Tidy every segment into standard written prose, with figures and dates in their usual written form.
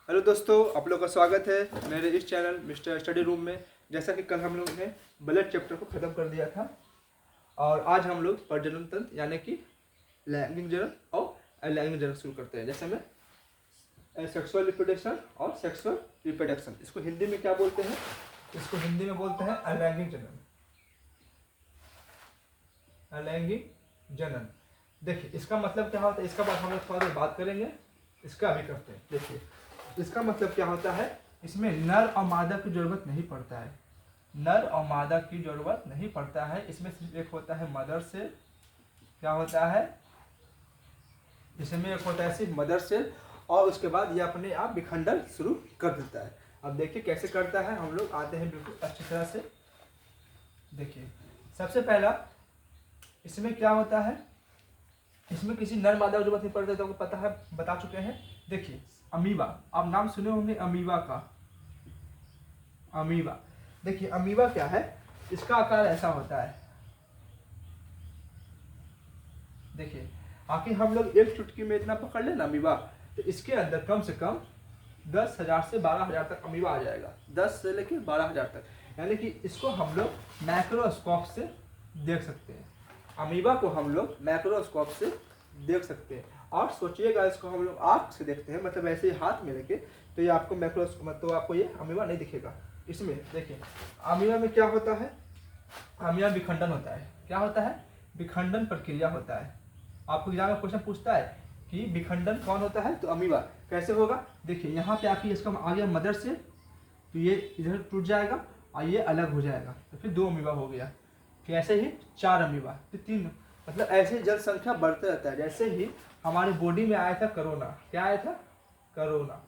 Hello दोस्तों, आप लोग का स्वागत है मेरे इस चैनल मिस्टर स्टडी रूम में। जैसा कि कल हम लोग ने ब्लड चैप्टर को ख़त्म कर दिया था और आज हम लोग प्रजनन तंत्र यानी कि लैंगिक जनन और अलैंगिक जनन शुरू करते हैं। जैसे में सेक्सुअल रिप्रोडक्शन और सेक्सुअल रिप्रोडक्शन, इसको हिंदी में क्या बोलते हैं? इसको हिंदी में बोलते हैं अलैंगिक जनन। अलैंगिक जनन, देखिए इसका मतलब क्या होता है, इसका बाद हम लोग थोड़ा देर बात करेंगे। इसका अभी करते हैं। देखिए इसका मतलब क्या होता है, इसमें नर और मादा की जरूरत नहीं पड़ता है। नर और मादा की जरूरत नहीं पड़ता है। इसमें सिर्फ एक होता है मदर सेल। क्या होता है इसमें? एक होता है सिर्फ मदर सेल और उसके बाद ये अपने आप विखंडन शुरू कर देता है। अब देखिए कैसे करता है, हम लोग आते हैं बिल्कुल अच्छी तरह से। देखिए सबसे पहला इसमें क्या होता है, इसमें किसी नर मादा की जरूरत नहीं पड़ती, तो आपको पता है, बता चुके हैं। देखिए अमीबा, आप नाम सुने होंगे अमीबा का। अमीबा, देखिए अमीबा क्या है, इसका आकार ऐसा होता है। देखिए आखिर हम लोग एक चुटकी में इतना पकड़ लेना अमीबा, तो इसके अंदर कम से कम 10,000 से 12,000 तक अमीबा आ जाएगा। 10 से लेकर 12,000 तक, यानी कि इसको हम लोग माइक्रोस्कोप से देख सकते हैं। अमीबा को हम लोग माइक्रोस्कोप से देख सकते हैं। और सोचिएगा, इसको हम लोग आँख से देखते हैं, मतलब ऐसे ही हाथ में लेके, तो ये आपको माइक्रोस्कोप, तो आपको ये अमीबा नहीं दिखेगा। इसमें देखिए अमीबा में क्या होता है, अमीबा विखंडन होता है। क्या होता है? विखंडन प्रक्रिया होता है। आपको एग्जाम में क्वेश्चन पूछता है कि विखंडन कौन होता है, तो अमीबा। कैसे होगा? देखिए यहाँ पे आके इसका आ गया मदर से, तो ये इधर टूट जाएगा और ये अलग हो जाएगा, तो फिर 2 अमीबा हो गया। फिर ऐसे ही 4 अमीबा, फिर 3, मतलब ऐसे जनसंख्या बढ़ता रहता है। जैसे ही हमारे बॉडी में आया था कोरोना, क्या आया था? कोरोना,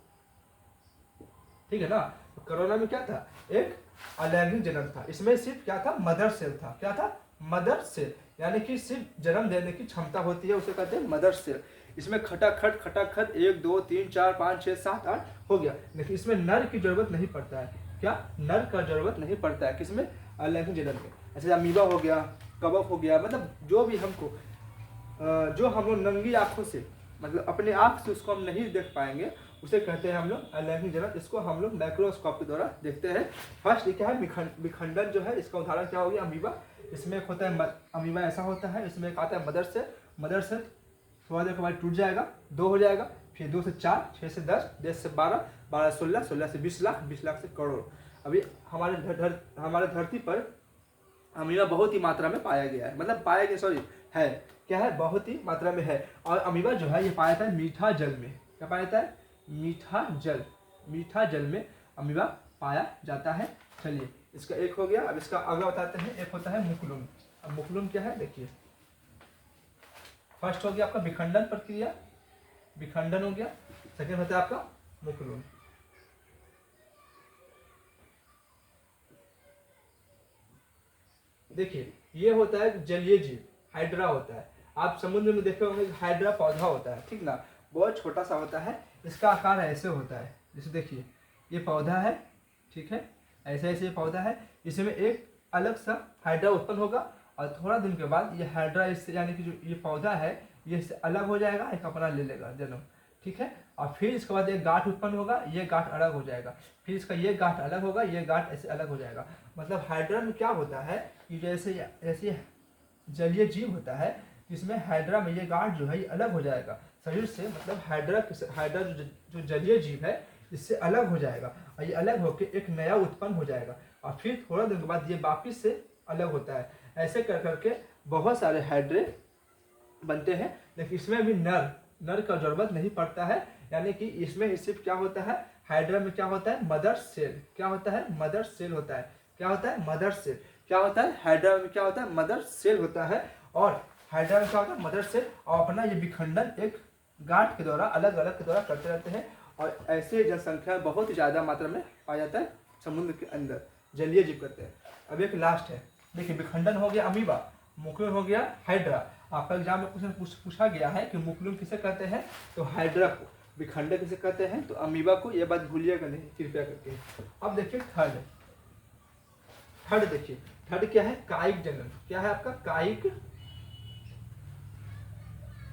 ठीक है ना। तो कोरोना में क्या था? एक अलैंगिक जनन था। इसमें सिर्फ क्या था? मदर सेल था। क्या था? मदर सेल, यानी कि सिर्फ जन्म देने की क्षमता होती है, उसे कहते हैं मदर सेल। इसमें खटाखट 1 2 3 4 5 6 7 8 हो गया, लेकिन इसमें नर की जरूरत नहीं पड़ता है। क्या? नर का जरूरत नहीं पड़ता है। किसमें? अलैंगिक जनन में। ऐसे अमीबा हो गया, कवक हो गया, मतलब जो भी हमको जो हम लोग नंगी आंखों से, मतलब अपने आँख से उसको हम नहीं देख पाएंगे, उसे कहते हैं हम लोग अलैंगिक जनन। इसको हम लोग माइक्रोस्कोप के द्वारा देखते हैं। फर्स्ट क्या है? विखंडन जो है, इसका उदाहरण क्या हो गया? अमीबा। इसमें एक होता है अमीबा ऐसा होता है, इसमें एक आता है मदर से। मदर से थोड़ा देर के बाद टूट जाएगा, 2 हो जाएगा, फिर 2 से 4, 6 से 10, 10 से 12, 12 से 16, 16 से 20 लाख, 20 लाख से करोड़। अभी हमारे धरती पर अमीबा बहुत ही मात्रा में पाया गया है, मतलब पाया गया, सॉरी, है। क्या है? बहुत ही मात्रा में है। और अमीबा जो है ये पाया जाता है मीठा जल में। क्या पाया जाता है? मीठा जल। मीठा जल में अमीबा पाया जाता है। चलिए इसका एक हो गया। अब इसका अगला बताते हैं। एक होता है मुकुलुम। अब मुकुलुम क्या है? देखिए फर्स्ट हो गया आपका विखंडन प्रक्रिया, विखंडन हो गया। सेकेंड होता है आपका मुकुलुम। देखिए ये होता है जलीय जीव, हाइड्रा होता है। आप समुद्र में देखे होंगे हाइड्रा पौधा होता है, ठीक ना, बहुत छोटा सा होता है। इसका आकार ऐसे होता है, जैसे देखिए ये पौधा है, ठीक है, ऐसे ऐसे पौधा है। इसमें एक अलग सा हाइड्रा उत्पन्न होगा और थोड़ा दिन के बाद ये हाइड्रा इससे, यानी कि जो ये पौधा है, ये इससे अलग हो जाएगा, एक अपना ले लेगा जन्म, ठीक है। और फिर इसके बाद एक गांठ उत्पन्न होगा, ये गांठ अलग हो जाएगा, फिर इसका ये गांठ अलग होगा, ये गांठ ऐसे अलग हो जाएगा। मतलब हाइड्रा में क्या होता है कि जैसे ऐसे जलीय जीव होता है, जिसमें हाइड्रा में ये गांठ जो है ये अलग हो जाएगा शरीर से, मतलब हाइड्रा जो जलीय जीव है इससे अलग हो जाएगा और ये अलग होकर एक नया उत्पन्न हो जाएगा और फिर थोड़ा दिन के बाद ये वापिस से अलग होता है। ऐसे कर करके बहुत सारे हाइड्रे बनते हैं, लेकिन इसमें भी नर का जरूरत नहीं पड़ता है। यानी कि इसमें सिर्फ क्या होता है, हाइड्रा में क्या होता है? Mother cell. क्या होता है? मदर सेल होता है। क्या होता है? Mother cell. क्या होता है? हाइड्रा में क्या होता है? मदर सेल होता है। और हाइड्रा में क्या होता है? Mother cell. और अपना ये विखंडन एक गांठ के द्वारा, अलग अलग के द्वारा करते रहते हैं। और ऐसे जनसंख्या बहुत ज़्यादा मात्रा में पाया जाता है समुद्र के अंदर, जलीय जीव करते हैं। अब एक लास्ट है, देखिए विखंडन हो गया अमीबा, मुकुलुम हो गया हाइड्रा। आपका एग्जाम में क्वेश्चन पूछा गया है कि मुकुलुम किसे कहते हैं, तो हाइड्रा को। विखंडन किसे कहते हैं, तो अमीबा को। ये बात भूलिएगा नहीं कृपया करके। अब देखिए थर्ड देखिए, थर्ड क्या है? कायिक जनन। क्या है आपका?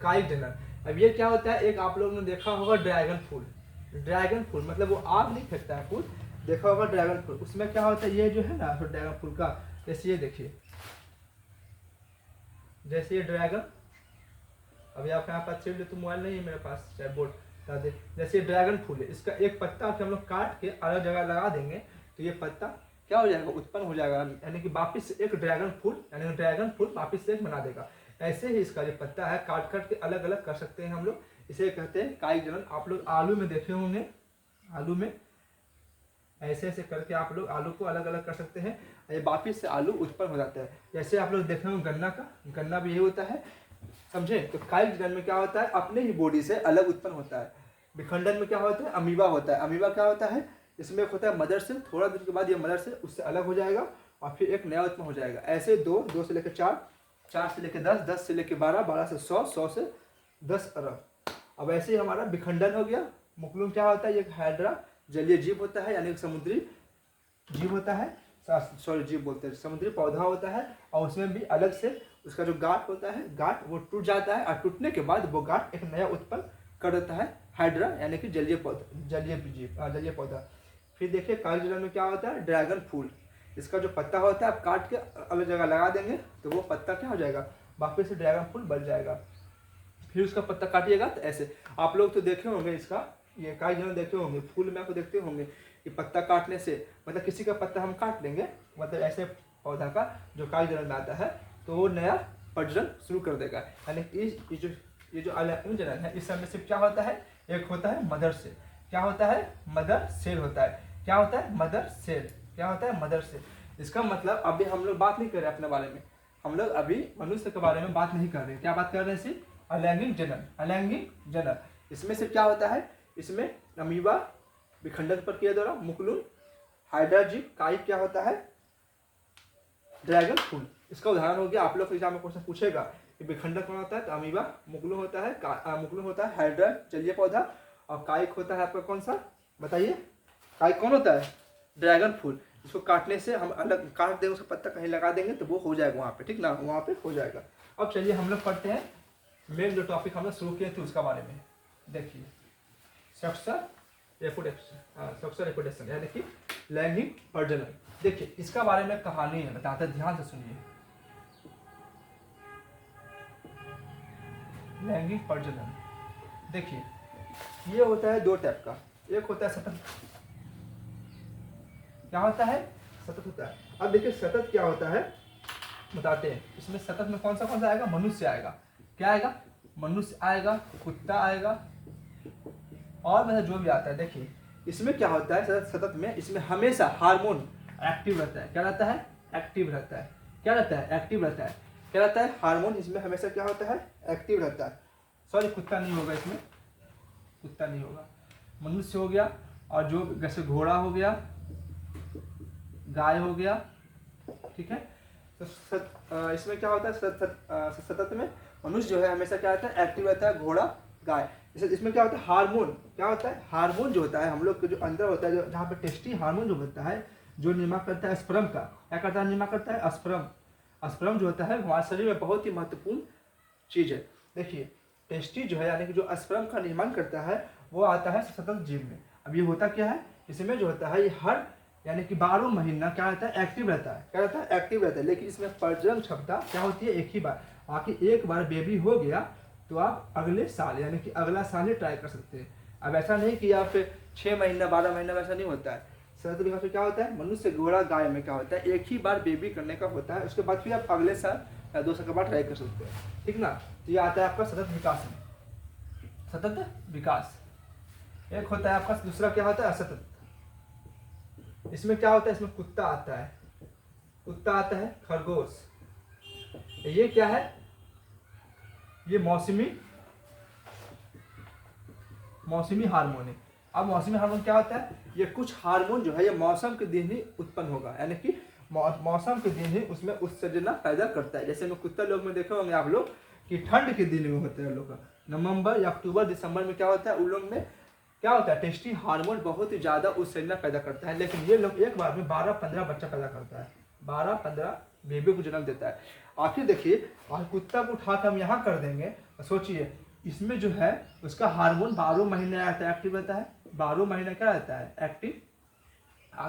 कायिक जनन। अब ये क्या होता है? एक आप लोगों ने देखा होगा ड्रैगन फूल, ड्रैगन फूल मतलब वो आग नहीं फेंकता है फूल, देखा होगा ड्रैगन फूल, उसमें क्या होता है ये जो है ना तो ड्रैगन फूल का, जैसे ये देखिए, जैसे ये ड्रैगन, अभी आपके यहाँ पास चिल्ड तो मोबाइल नहीं है मेरे पास, चाहे बोर्ड बता दे, जैसे ड्रैगन फूल है, इसका एक पत्ता हम लोग काट के अलग जगह लगा देंगे तो ये पत्ता क्या हो जाएगा, उत्पन्न हो जाएगा, यानी कि वापिस एक ड्रैगन फूल, यानी ड्रैगन फूल वापिस से एक बना देगा। ऐसे ही इसका जो पत्ता है काट काट के अलग अलग कर सकते हैं हम लोग, इसे कहते हैं कायिक जनन। आप लोग आलू में देखे होंगे, आलू में ऐसे ऐसे करके आप लोग आलू को अलग अलग कर सकते हैं, ये वापिस से आलू उत्पन्न हो जाता है। जैसे आप लोग देखे होंगे गन्ना का, गन्ना भी यही होता है, समझे। तो कायिक जनन में क्या होता है, अपने ही बॉडी से अलग उत्पन्न होता है। विखंडन में क्या होता है, अमीबा होता है। अमीबा क्या होता है, इसमें एक होता है मदर सेल, थोड़ा दिन के बाद ये मदर सेल उससे अलग हो जाएगा और फिर एक नया उत्पन्न हो जाएगा। ऐसे दो से लेकर 4, 4 से लेकर 10, 10 से लेकर 12, 12 से 100, 100 से 10 अरब। अब ऐसे ही हमारा विखंडन हो गया। मुकुलम क्या होता है, एक हाइड्रा जलीय जीव होता है, यानी समुद्री जीव होता है, सॉरी जीव बोलते हैं, समुद्री पौधा होता है और उसमें भी अलग से उसका जो गांठ होता है, गांठ वो टूट जाता है और टूटने के बाद वो गांठ एक नया उत्पन्न कर देता है, हाइड्रा यानी कि जलीय पौधा, जलीय जीव, जलीय पौधा। फिर देखिए कायिक जनन में क्या होता है, ड्रैगन फूल, इसका जो पत्ता होता है आप काट के अलग जगह लगा देंगे तो वो पत्ता क्या हो जाएगा, वापस से ड्रैगन फूल बन जाएगा। फिर उसका पत्ता काटिएगा तो ऐसे आप लोग तो देखे होंगे इसका, ये कायिक जनन देखे होंगे, फूल में आपको देखते होंगे कि पत्ता काटने से, मतलब किसी का पत्ता हम काट लेंगे, मतलब ऐसे पौधा का जो कायिक जनन में आता है तो वो नया प्रजनन शुरू कर देगा। यानी ये जो अलेंगिक जनन है, इस समय सिर्फ क्या होता है, एक होता है मदर सेल, क्या होता है, मदर सेल होता है, क्या होता है, मदर सेल, क्या होता है, मदर सेल। इसका मतलब अभी हम लोग बात नहीं कर रहे अपने बारे में, हम लोग अभी मनुष्य के बारे में बात नहीं कर रहे, क्या बात कर रहे हैं, सिर्फ अलैंगिक जनन, अलैंगिक जनन। इसमें सिर्फ क्या होता है, इसमें अमीबा विखंडन प्रक्रिया द्वारा, मुकुलुन, हाइड्रा जीव, कायिक क्या होता है, ड्रैगन फूल। इसका उदाहरण हो गया, आप लोग एग्जाम में क्वेश्चन पूछेगा कि विखंडक कौन होता है, तो अमीबा, मुकुलुन होता है, मुकुलुन होता है हाइड्रा जलीय पौधा, और कायिक होता है आपका कौन सा, बताइए, कायिक कौन होता है, ड्रैगन फूल। इसको काटने से हम अलग काट देंगे, उसका पत्ता कहीं लगा देंगे तो वो हो जाएगा वहाँ पे, ठीक ना, वहाँ पे हो जाएगा। अब चलिए हम लोग पढ़ते हैं मेन जो टॉपिक हम लोग शुरू किए थे उसका बारे में। देखिए सेक्सुअल रिप्रोडक्शन यानी कि लैंगिक प्रजनन। देखिए इसका बारे में कहानी है, बताते हैं, ध्यान से सुनिए। लैंगिक प्रजनन देखिए ये होता है दो टाइप का, एक होता है सतत, क्या होता है, सतत होता है। अब देखिए सतत क्या होता है बताते हैं, इसमें सतत में कौन सा आएगा, मनुष्य आएगा, क्या आएगा, मनुष्य आएगा, कुत्ता आएगा और मतलब जो भी आता है। देखिए इसमें क्या होता है सतत में, इसमें हमेशा हार्मोन एक्टिव रहता है, क्या रहता है, एक्टिव रहता है, क्या रहता है, एक्टिव रहता है, क्या रहता है, हार्मोन इसमें हमेशा क्या होता है, एक्टिव रहता है। सॉरी कुत्ता नहीं होगा, इसमें कुत्ता नहीं होगा, मनुष्य हो गया, और जो जैसे घोड़ा हो गया, गाय हो गया, ठीक है। तो इसमें क्या होता है, सतत में मनुष्य जो है हमेशा क्या रहता है, एक्टिव रहता है, घोड़ा, गाय। इसमें क्या होता है, हार्मोन, क्या होता है, हार्मोन जो होता है हम लोग के जो अंदर होता है, जो जहाँ पे टेस्टी हार्मोन जो होता है, जो निर्माण करता है स्पर्म का, क्या करता है, निर्माण करता है स्पर्म। स्पर्म जो होता है हमारे शरीर में बहुत ही महत्वपूर्ण चीज है। देखिए टेस्टी जो है यानी कि जो स्पर्म का निर्माण करता है वो आता है सतत जीव में। अब ये होता क्या है, इसमें जो होता है ये हर यानी कि 12 महीना क्या रहता है, एक्टिव रहता है, क्या रहता है, एक्टिव रहता है। लेकिन इसमें प्रजनन क्षमता क्या होती है, एक ही बार, बाकी एक बार बेबी हो गया तो आप अगले साल यानी कि अगला साल ही ट्राई कर सकते हैं। अब ऐसा नहीं कि आप 6 महीना 12 महीना वैसा नहीं होता है। सतत विकास में क्या होता है, मनुष्य, घोड़ा, गाय में क्या होता है, एक ही बार बेबी करने का होता है, उसके बाद फिर आप अगले साल या 2 साल के बाद ट्राई कर सकते हैं, ठीक ना। तो ये आता है आपका सतत विकास में, सतत विकास। एक होता है आपका, दूसरा क्या होता है, असतत। इसमें क्या होता है, इसमें कुत्ता आता है, कुत्ता आता है, खरगोश, ये क्या है, ये मौसमी हार्मोन है। अब मौसमी हार्मोन क्या होता है, ये कुछ हार्मोन जो है ये मौसम के दिन ही उत्पन्न होगा, यानी कि मौसम के दिन ही उसमें उत्सर्जना पैदा करता है। जैसे में कुत्ता लोग में देखे होंगे आप लोग कि ठंड के दिन में होता है लोग का, नवंबर या अक्टूबर दिसंबर में क्या होता है, उन लोग में क्या होता है, टेस्टी हार्मोन बहुत ही ज़्यादा उत्सर्जना पैदा करता है। लेकिन ये लोग एक बार में 12-15 बच्चा पैदा करता है, 12-15 बेबी को जन्म देता है। आखिर देखिए और कुत्ता को उठा कर हम यहाँ कर देंगे, सोचिए इसमें जो है उसका हार्मोन 12 महीने रहता है, एक्टिव रहता है, 12 महीने क्या रहता है एक्टिव।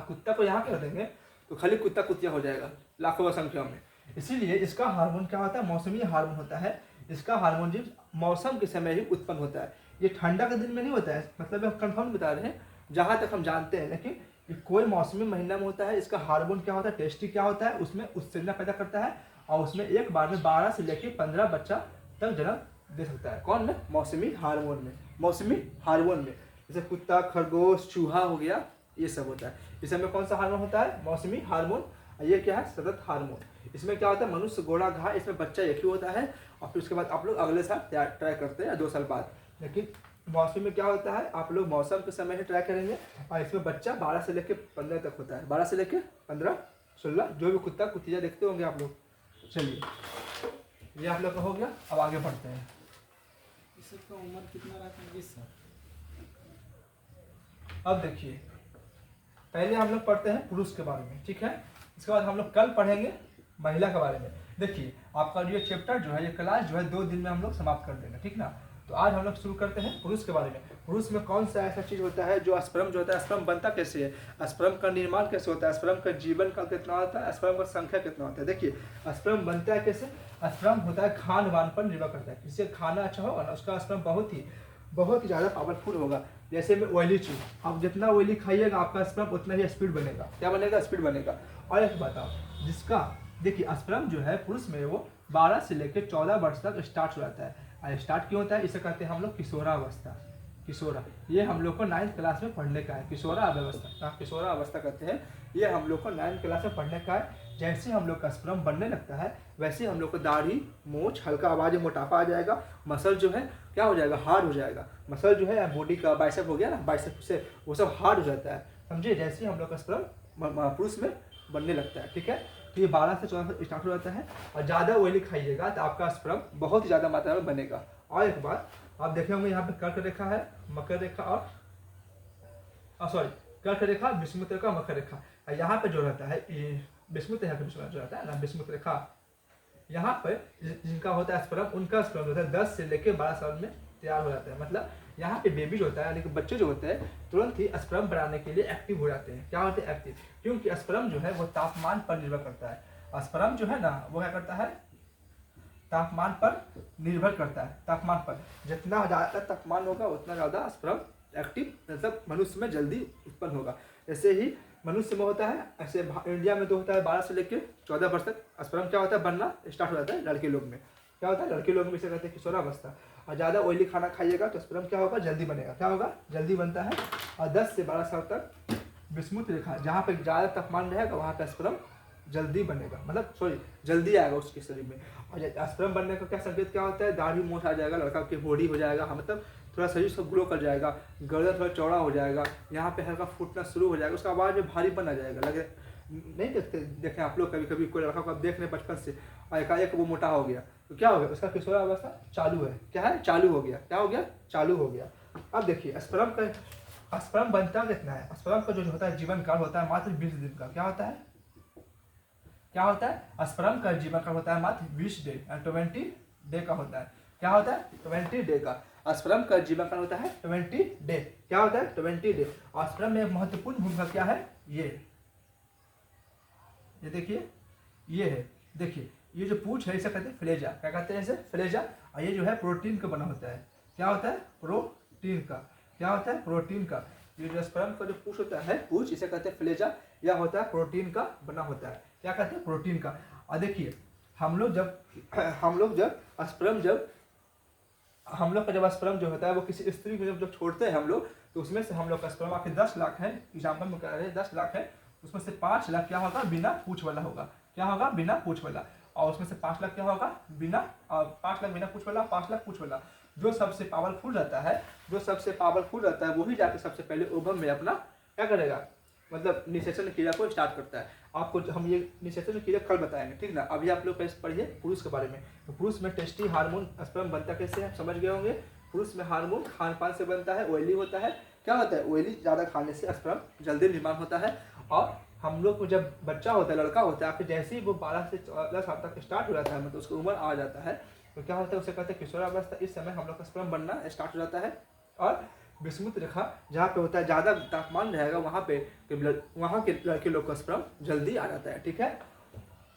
कुत्ता को यहाँ कर देंगे तो खाली कुत्ता कुतिया हो जाएगा लाखों संख्या में। इसीलिए इसका हार्मोन क्या होता है, मौसमी हार्मोन होता है। इसका हार्मोन जो मौसम के समय ही उत्पन्न होता है, ये ठंडा के दिन में नहीं होता है, मतलब हम कंफर्म बता रहे हैं जहाँ तक हम जानते हैं। लेकिन ये कोई मौसमी महीना में होता है। इसका हार्मोन क्या होता है, टेस्टी क्या होता है, उसमें उत्तेजना पैदा करता है और उसमें एक बार में 12 से लेकर 15 बच्चा तक जन्म दे सकता है। कौन में, मौसमी हार्मोन में। मौसमी हार्मोन में जैसे कुत्ता, खरगोश, चूहा हो गया, ये सब होता है। इसमें कौन सा हार्मोन होता है, मौसमी हार्मोन। ये क्या है, सतत हार्मोन। इसमें क्या होता है, मनुष्य, घोड़ा, घास, इसमें बच्चा एक ही होता है और फिर उसके बाद आप लोग अगले साल ट्राई करते हैं 2 साल बाद। लेकिन मौसमी में क्या होता है, आप लोग मौसम के समय ही ट्राई करेंगे और इसमें बच्चा 12 से लेकर 15 तक होता है। 12 से लेकर 15, 16 जो भी कुत्ता कुतिया देखते होंगे आप लोग। चलिए ये आप लोग का हो गया। अब आगे बढ़ते हैं। इस सबका उम्र कितना रहता है, 20 साल। अब देखिए, पहले हम लोग पढ़ते हैं पुरुष के बारे में, ठीक है। इसके बाद हम लोग कल पढ़ेंगे महिला के बारे में। देखिए आपका ये चैप्टर जो है, ये क्लास जो है 2 दिन में हम लोग समाप्त कर देंगे, ठीक ना। तो आज हम लोग शुरू करते हैं पुरुष के बारे में। पुरुष में कौन सा ऐसा चीज़ होता है जो स्पर्म जो होता है, स्पर्म बनता कैसे है, स्पर्म का निर्माण कैसे होता है, स्पर्म का जीवन काल कितना होता है, स्पर्म का संख्या कितना होता है। देखिए स्पर्म बनता है कैसे, स्पर्म होता है खान पान पर निर्भर करता है। किसी खाना अच्छा होगा ना, उसका स्पर्म बहुत ही ज़्यादा पावरफुल होगा। जैसे में ऑयली चीज़, आप जितना ऑयली खाइएगा आपका स्पर्म उतना ही स्पीड बनेगा। क्या बनेगा, स्पीड बनेगा। और एक बताओ, जिसका देखिए स्पर्म जो है पुरुष में वो 12 से लेकर 14 वर्ष तक स्टार्ट हो जाता है। और स्टार्ट क्यों होता है, इसे कहते हैं हम लोग किशोरावस्था। किशोरा, ये हम लोग को 9th क्लास में पढ़ने का है। किशोरा अवस्था, किशोरा अवस्था कहते हैं, ये हम लोग को 9th क्लास में पढ़ने का है। जैसे हम लोग का स्पर्म बनने लगता है वैसे हम लोग को दाढ़ी, मूछ, हल्का आवाज, मोटापा आ जाएगा। मसल जो है क्या हो जाएगा, हार्ड हो जाएगा। मसल जो है बॉडी का बाइसेप हो गया ना, बाइसेप से वो सब हार्ड हो जाता है, समझिए। जैसे हम लोग का स्पर्म पुरुष में बनने लगता है, ठीक है। तो ये 12 से 14 से स्टार्ट हो जाता है। और ज़्यादा ऑयली खाइएगा तो आपका स्पर्म बहुत ही ज़्यादा मात्रा में बनेगा। और एक बात आप देखे होंगे, यहाँ पे कर्क रेखा है, मकर रेखा और सॉरी कर्क रेखा, विषुमत रेखा, मकर रेखा। यहाँ पे जो रहता है विषुमत रेखा जो रहता है ना, विषुमत रेखा, यहाँ पे जिनका होता है स्पर्म, उनका स्पर्म होता है 10 से लेकर 12 साल में तैयार हो जाता है। मतलब यहाँ पे बेबी जो होता है, लेकिन बच्चे जो होते हैं तुरंत ही स्पर्म बनाने के लिए एक्टिव हो जाते हैं। क्या होते हैं, एक्टिव। क्योंकि स्पर्म जो है वो तापमान पर निर्भर करता है। स्पर्म जो है ना वो क्या करता है, तापमान पर निर्भर करता है। तापमान पर जितना ज़्यादा तापमान होगा उतना ज़्यादा स्पर्म एक्टिव, मतलब मनुष्य में जल्दी उत्पन्न होगा। ऐसे ही मनुष्य में होता है, ऐसे इंडिया में तो होता है 12 से लेकर 14 वर्ष तक स्पर्म क्या होता है बनना स्टार्ट हो जाता है। लड़के लोग में क्या होता है, लड़के लोग में इसे कहते हैं किशोरावस्था। और ज़्यादा ऑयली खाना खाइएगा तो स्पर्म क्या होगा, जल्दी बनेगा। क्या होगा, जल्दी बनता है। और 10 से 12 साल तक विषुमत रेखा, जहाँ पे ज़्यादा तापमान रहेगा वहाँ पे स्पर्म जल्दी बनेगा, मतलब सॉरी जल्दी आएगा उसके शरीर में। और स्पर्म बनने का क्या संकेत क्या होता है, दाढ़ी मूछ आ जाएगा, लड़का की बॉडी हो जाएगा, मतलब थोड़ा शरीर सब ग्लो कर जाएगा, गर्दन थोड़ा चौड़ा हो जाएगा, यहाँ पे हल्का फूटना शुरू हो जाएगा, उसका आवाज़ में भारीपन आ जाएगा। लगे नहीं देखें आप लोग, कभी कभी कोई लड़का को आप देख रहे बचपन से और एकाएक वो मोटा हो गया तो क्या हो गया, उसका किशोरावस्था चालू है। क्या है, चालू हो गया। क्या हो गया, चालू हो गया। अब देखिए स्पर्म बनता कितना है, स्पर्म का जो होता है जीवन काल होता है मात्र 20 दिन का। क्या होता है, क्या होता है, स्पर्म का जीवन काल होता है मात्र 20 डे, 20 डे का होता है। क्या होता है, 20 डे का स्पर्म का जीवन काल होता है 20 डे। क्या होता है, 20 डे। और स्पर्म में महत्वपूर्ण भूमिका क्या है, ये देखिए, ये है। देखिए ये जो पूंछ है इसे कहते हैं फ्लेजा। क्या कहते हैं इसे, फ्लेजा। और ये जो है प्रोटीन का बना होता है। क्या होता है, प्रोटीन का। क्या होता है, प्रोटीन का। ये जो स्पर्म का जो पूंछ होता है, पूंछ, इसे कहते हैं फ्लेजा। यह होता है प्रोटीन का बना होता है। क्या कहते हैं, प्रोटीन का। और देखिए हम लोग का जब स्पर्म जो होता है वो किसी स्त्री को जब छोड़ते हैं हम लोग, तो उसमें से हम लोग का स्पर्म आखिर 10 लाख है, एग्जाम्पल में कह रहे हैं 10 लाख है, उसमें से 5 लाख क्या होगा, बिना पूंछ वाला होगा। क्या होगा, बिना पूंछ वाला। और उसमें से 5 लाख क्या होगा, 5 लाख बिना पूंछ वाला, 5 लाख पूंछ वाला। जो सबसे पावरफुल रहता है वही जाके सबसे पहले ओवम में अपना क्या करेगा, मतलब निषेचन क्रिया को स्टार्ट करता है। आपको हम ये निषेचन क्रिया कल बताएंगे, ठीक ना। अभी आप लोग पढ़िए पुरुष के बारे में। तो पुरुष में टेस्टी हार्मोन स्पर्म बनता कैसे है, समझ गए होंगे। पुरुष में हार्मोन खान पान से बनता है, ऑयली होता है। क्या होता है, ऑयली ज़्यादा खाने से स्पर्म जल्दी निर्माण होता है। और हम लोग को जब बच्चा होता है, लड़का होता है, आपके जैसे ही वो 12 से 14 साल तक स्टार्ट हो जाता है, मतलब उसकी उम्र आ जाता है, तो क्या होता है, उसे कहते हैं किशोरावस्था। इस समय हम लोग का स्पर्म बनना स्टार्ट हो जाता है। और विषुवत रेखा जहाँ पे होता है ज़्यादा तापमान रहेगा वहाँ पे वहाँ के लड़के लोग का स्पर्म जल्दी आ जाता है, ठीक है।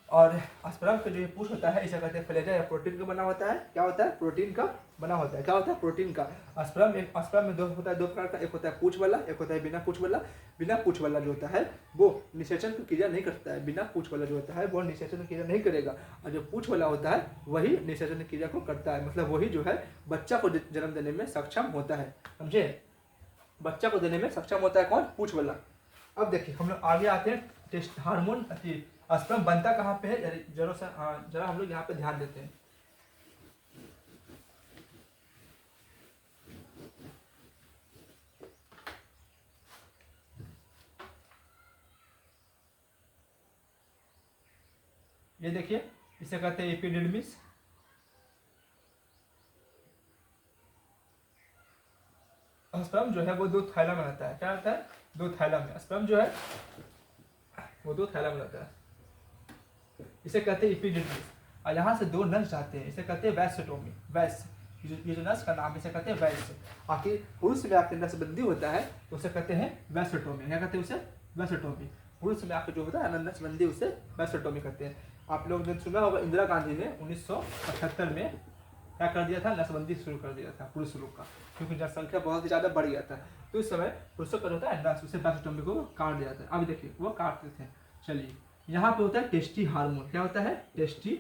और स्पर्म का जो ये पूछ होता है इसे कहते हैं फ्लेजा, या प्रोटीन का बना होता है। क्या होता है? प्रोटीन का बना होता है। क्या होता है? प्रोटीन का। स्पर्म में दो होता है, दो प्रकार का, एक होता है पूछ वाला, एक होता है बिना पूछ वाला। बिना पूछ वाला जो होता है वो निषेचन की क्रिया नहीं करता है, बिना पूछ वाला जो होता है वो निषेचन की क्रिया नहीं करेगा, और जो पूछ वाला होता है वही निषेचन की क्रिया को करता है, मतलब वही जो है बच्चा को जन्म देने में सक्षम होता है, समझे। बच्चा को देने में सक्षम होता है कौन? पूछ वाला। अब देखिए हम लोग आगे आते हैं, टेस्ट हार्मोन स्पर्म बनता कहाँ पे है, जरा हम लोग यहाँ पे ध्यान देते हैं। ये देखिए इसे कहते हैं एपिडिडमिस। स्पर्म जो है वो दो थैला में रहता है। क्या रहता है? दो थैला में। स्पर्म जो है वो दो थैला में रहता है, इसे कहते हैं एपिडिडमिस। और यहाँ से दो नस जाते हैं, इसे कहते हैं वैसेटोमी। ये जो नस का नाम इसे कहते हैं वैस। आखिर पुरुष में आके नसबंदी होता है तो उसे कहते हैं वैसेटोमी। क्या कहते हैं उसे? वैसेटोमी। पुरुष में आके जो होता है नसबंदी उसे वैसेटोमी कहते हैं। आप लोग ने सुना होगा इंदिरा गांधी ने 1978 में क्या कर दिया था? नसबंदी शुरू कर दिया था पुरुष लोग का, क्योंकि जनसंख्या बहुत ही ज़्यादा बढ़ गया था। तो इस समय पुरुषों का जो होता है नस, उसे वैसेटोमी को काट दिया था। अब देखिए वो काटते थे। चलिए यहाँ पे होता है टेस्टी हार्मोन। क्या होता है? टेस्टी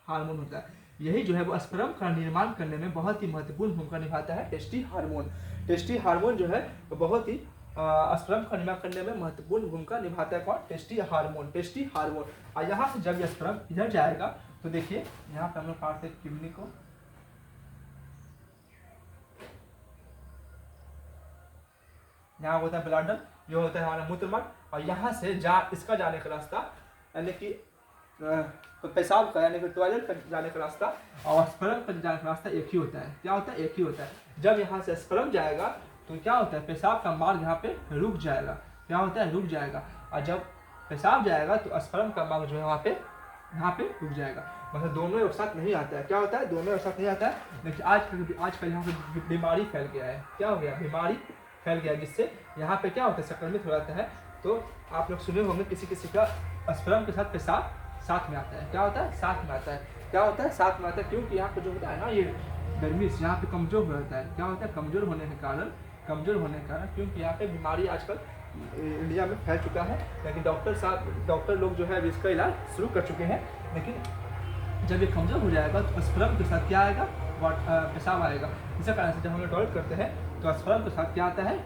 हार्मोन होता है। यही जो है वो स्पर्म का निर्माण करने में बहुत ही महत्वपूर्ण भूमिका निभाता है, टेस्टी हार्मोन। टेस्टी हार्मोन जो है बहुत ही स्पर्म का निर्माण करने में महत्वपूर्ण भूमिका निभाता है कौन? Tasty hormone. Tasty hormone. और यहाँ से जब यह स्पर्म इधर जाएगा तो देखिए यहाँ पे हम लोग काटते हैं किडनी को, यहाँ होता है ब्लैडर, ये होता है हमारा मूत्रमंड, और यहाँ से इसका जाने का रास्ता यानी कि पेशाब का यानी कि टॉयलेट का जाने का रास्ता और स्पर्म का जाने का रास्ता एक ही होता है। क्या होता है? एक ही होता है। जब यहाँ से स्पर्म जाएगा तो क्या होता है? पेशाब का मार्ग यहाँ पे रुक जाएगा। क्या होता है? रुक जाएगा। और जब पेशाब जाएगा तो स्पर्म का मार्ग जो है वहाँ पे यहाँ पे रुक जाएगा, मतलब दोनों एक साथ नहीं आता है। क्या होता है? दोनों एक साथ नहीं आता है। लेकिन आजकल यहाँ पे बीमारी फैल गया है। क्या हो गया? बीमारी फैल गया, जिससे यहाँ पे क्या होता है? संक्रमित हो जाता है। तो आप लोग सुने होंगे किसी किसी का स्पर्म के साथ पेशाब साथ में आता है। क्या होता है? साथ में आता है। क्या होता है? साथ में आता है, क्योंकि यहाँ पे जो होता है ना ये गर्मिश यहाँ पे कमजोर हो जाता है। क्या होता है? कमजोर होने के कारण क्योंकि यहाँ पे बीमारी आजकल इंडिया में फैल चुका है, लेकिन डॉक्टर लोग जो है इसका इलाज शुरू कर चुके हैं। लेकिन जब ये कमजोर हो जाएगा तो स्पर्म के साथ क्या आएगा? पेशाब आएगा। इसी कारण से जब हम लोग टॉयलेट करते हैं तो स्पर्म के साथ क्या आता है?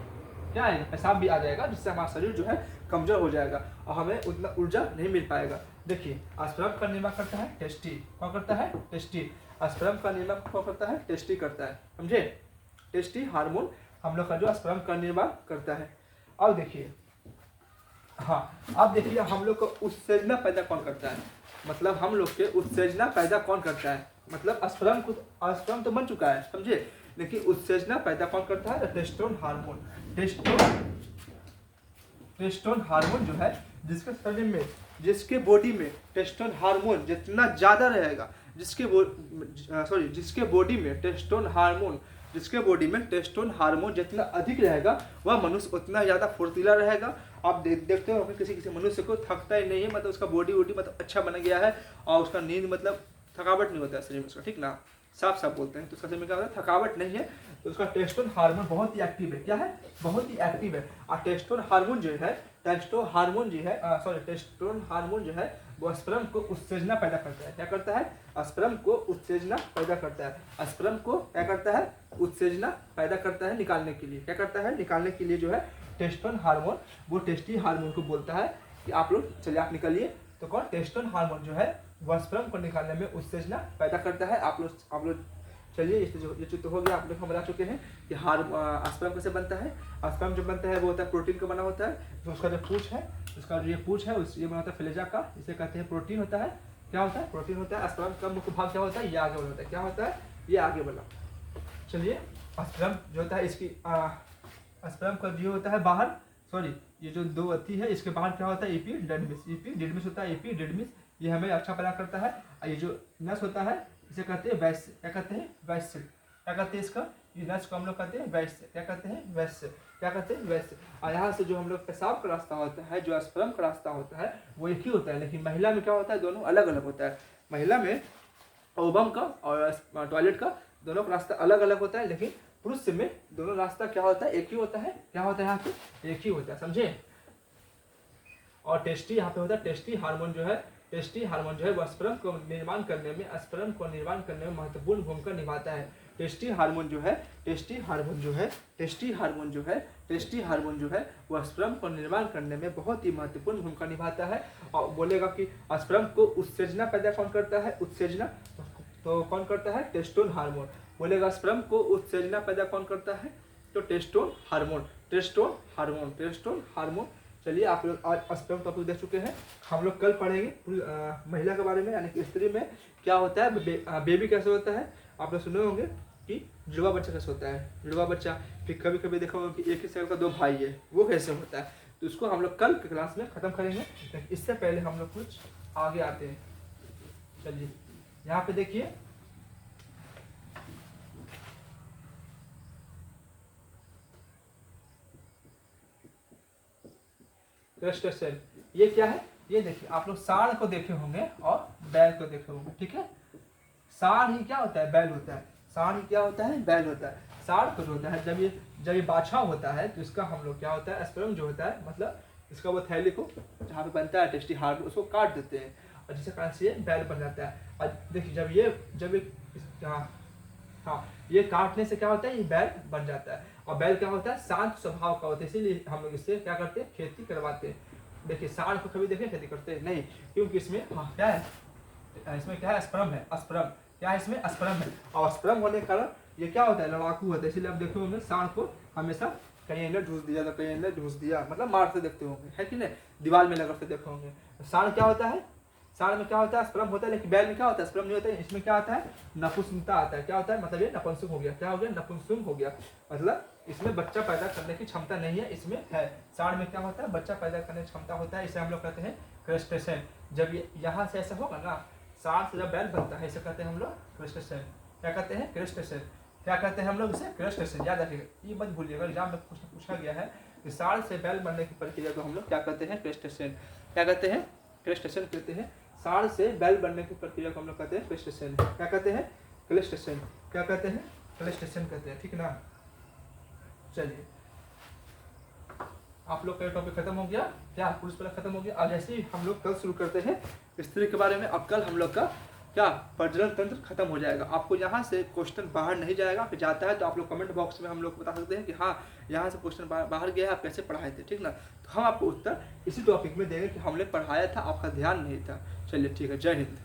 क्या आएगा? पेशाब भी आ जाएगा, जिससे हमारा शरीर जो है कमजोर हो जाएगा और हमें उतना ऊर्जा नहीं मिल पाएगा। देखिए स्पर्म का निर्माण करता है टेस्टी। कौन करता है? टेस्टी। स्पर्म का निर्माण कौन करता है? टेस्टी करता है, समझे। टेस्टी हार्मोन हम लोग का जो स्पर्म का निर्माण करता है। अब देखिए, हाँ अब देखिए हम लोग को उत्तेजना पैदा कौन करता है? मतलब हम लोग के उत्तेजना पैदा कौन करता है? मतलब स्पर्म तो बन चुका है, समझे, लेकिन उत्तेजना पैदा कौन करता है? टेस्टोन हार्मोन। टेस्टोन हार्मोन जो है जिसके शरीर में, जिसके बॉडी में टेस्टोन हार्मोन जितना ज़्यादा रहेगा, जिसके बॉडी में टेस्टोन हार्मोन जितना अधिक रहेगा वह मनुष्य उतना ज़्यादा फुर्तीला रहेगा। आप देखते हो किसी मनुष्य को थकता ही नहीं है, मतलब उसका बॉडी मतलब अच्छा बना गया है और उसका नींद मतलब थकावट नहीं होता है शरीर में उसका, ठीक ना, साफ बोलते हैं। तो उसका शरीर में क्या होता है? थकावट नहीं है। तो उसका टेस्टोन हार्मोन बहुत ही एक्टिव है। क्या है? बहुत ही एक्टिव है। और टेस्टोन हार्मोन जो है वो स्पर्म को उत्तेजना पैदा करता है। क्या करता है? स्पर्म को उत्तेजना पैदा करता है। स्पर्म को क्या करता है? उत्तेजना पैदा करता है निकालने के लिए। क्या करता है? निकालने के लिए जो है टेस्टोन हार्मोन, वो टेस्टी हार्मोन को बोलता है कि आप लोग चलिए आप निकालिए। तो कौन? टेस्टोन हार्मोन जो है वह स्पर्म को निकालने में उत्तेजना पैदा करता है। आप लोग चलिए ये तो हो गया। आप लोग हम बता चुके हैं कि स्पर्म कैसे बनता है। स्पर्म जो बनता है वो होता है प्रोटीन का बना होता है। तो उसका जो पूछ है, ये बना होता है फ्लेजा का, इसे कहते हैं प्रोटीन होता है। क्या होता है? प्रोटीन होता है। स्पर्म का मुख्य भाग क्या होता है? ये आगे वाला होता है। क्या होता है? ये आगे वाला। चलिए स्पर्म जो होता है इसकी स्पर्म का जो होता है बाहर, ये जो दो अथी है इसके बाहर क्या होता है? एपिडिडमिस होता है। एपिडिडमिस ये हमें अच्छा पैदा करता है। ये जो नस होता है इसे कहते हैं वैस। क्या कहते हैं? वैस। क्या कहते हैं इसका? ये नस को हम लोग कहते हैं वैश्य, क्या कहते हैं वैश्य, क्या कहते हैं वैश्य। और यहाँ से जो हम लोग पेशाब का रास्ता होता है, जो स्पर्म का रास्ता होता है वो एक ही होता है, लेकिन महिला में क्या होता है दोनों अलग अलग होता है। महिला में ओवम का और टॉयलेट का दोनों का रास्ता अलग अलग होता है, लेकिन पुरुष में दोनों रास्ता क्या होता है एक ही होता है। क्या होता है यहाँ पे एक ही होता है, समझे। और टेस्टी यहाँ पे होता है, टेस्टी हार्मोन जो है, टेस्टी हार्मोन जो है वह स्पर्म को निर्माण करने में महत्वपूर्ण भूमिका निभाता है। टेस्टी हार्मोन जो है, टेस्टी हार्मोन जो है, टेस्टी हार्मोन जो है, टेस्टी हार्मोन जो है वह स्पर्म को निर्माण करने में बहुत ही महत्वपूर्ण भूमिका निभाता है। और बोलेगा कि स्पर्म को उत्तेजना पैदा कौन करता है, उत्तेजना तो कौन करता है, टेस्टोन हार्मोन। बोलेगा स्पर्म को उत्तेजना पैदा कौन करता है, तो टेस्टोन हार्मोन, टेस्टोन हार्मोन, टेस्टोन हार्मोन। चलिए आप लोग आज स्पर्म टॉपिक देख चुके हैं, हम लोग कल पढ़ेंगे महिला के बारे में, यानी कि स्त्री में क्या होता है, बेबी कैसे होता है। आप लोग सुने होंगे कि जुड़वा बच्चा कैसे होता है, जुड़वा बच्चा। फिर कभी कभी देखा होगा कि एक ही शरीर का दो भाई है, वो कैसे होता है। तो उसको हम लोग कल के क्लास में खत्म करेंगे, लेकिन इससे पहले हम लोग कुछ आगे आते हैं। चलिए यहाँ पे देखिए, क्रस्टेशियन ये क्या है, ये देखिए आप लोग सांड को देखे होंगे और बैल को देखे होंगे, ठीक है। सांड ही क्या होता है, बैल होता है। सांड ही क्या होता है, बैल होता है। सांड को जो होता है जब ये बाछा होता है तो इसका हम लोग क्या होता है, स्पर्म जो होता है, मतलब इसका वो थैली को जहाँ पे बनता है टेस्टी हार्ट, उसको काट देते हैं और जिसके कारण से ये बैल बन जाता है। और देखिए जब ये हाँ ये काटने से क्या होता है, ये बैल बन जाता है। और बैल क्या होता है, शांत स्वभाव का होता है, इसीलिए हम लोग इससे क्या करते हैं, खेती करवाते हैं। देखिए सांड को कभी देखे खेती करते हैं नहीं, क्योंकि इसमें क्या है, इसमें क्या है, स्पर्म है, स्पर्म क्या है, इसमें स्पर्म है। और स्पर्म होने के कारण ये क्या होता है, लड़ाकू होता है। इसीलिए आप देखे होंगे सांड को हमेशा कहीं अंदर घुस दिया तो कहीं अंदर घुस दिया, मतलब मारते देखते होंगे, है कि नहीं, दीवार में लगते देखे होंगे। सांड क्या होता है, सांड में क्या होता है, स्पर्म होता है, लेकिन बैल में क्या होता है, स्पर्म नहीं होता है। इसमें क्या आता है, नपुंसकता आता है। क्या होता है, मतलब ये नपुंसक हो गया, क्या हो गया, नपुंसक हो गया, मतलब इसमें बच्चा पैदा करने की क्षमता नहीं है, इसमें है। सांड में क्या होता है, बच्चा पैदा करने की क्षमता होता है, इसे हम लोग कहते हैं क्रस्टेशियन। जब ये यहाँ से ऐसा होगा ना, सांड से जब बैल बनता है, इसे कहते हैं हम लोग क्रस्टेशियन। क्या कहते हैं, क्रस्टेशियन। क्या कहते हैं हम लोग इसे, क्रस्टेशियन। याद रखिएगा, ये मत भूलिएगा, एग्जाम में कुछ पूछा गया है कि सांड से बैल बनने की प्रक्रिया को हम लोग क्या कहते हैं, क्रस्टेशियन। क्या कहते हैं, क्रस्टेशियन कहते हैं। सांड से बैल बनने की प्रक्रिया को हम लोग कहते हैं क्रस्टेशियन। क्या कहते हैं, क्रस्टेशियन। क्या कहते हैं, क्रस्टेशियन कहते हैं, ठीक ना। चलिए आप लोग का टॉपिक खत्म हो गया, क्या पुरुष वाला खत्म हो गया। अब जैसे ही हम लोग कल शुरू करते हैं स्त्री के बारे में। अब कल हम लोग का क्या प्रजनन तंत्र खत्म हो जाएगा। आपको यहाँ से क्वेश्चन बाहर नहीं जाएगा, फिर जाता है तो आप लोग कमेंट बॉक्स में हम लोग बता सकते हैं कि हाँ यहाँ से क्वेश्चन बाहर गया है, आप कैसे पढ़ाए थे, ठीक ना। तो हम आपको उत्तर इसी टॉपिक में देंगे कि हमने पढ़ाया था, आपका ध्यान नहीं था। चलिए ठीक है, जय हिंद।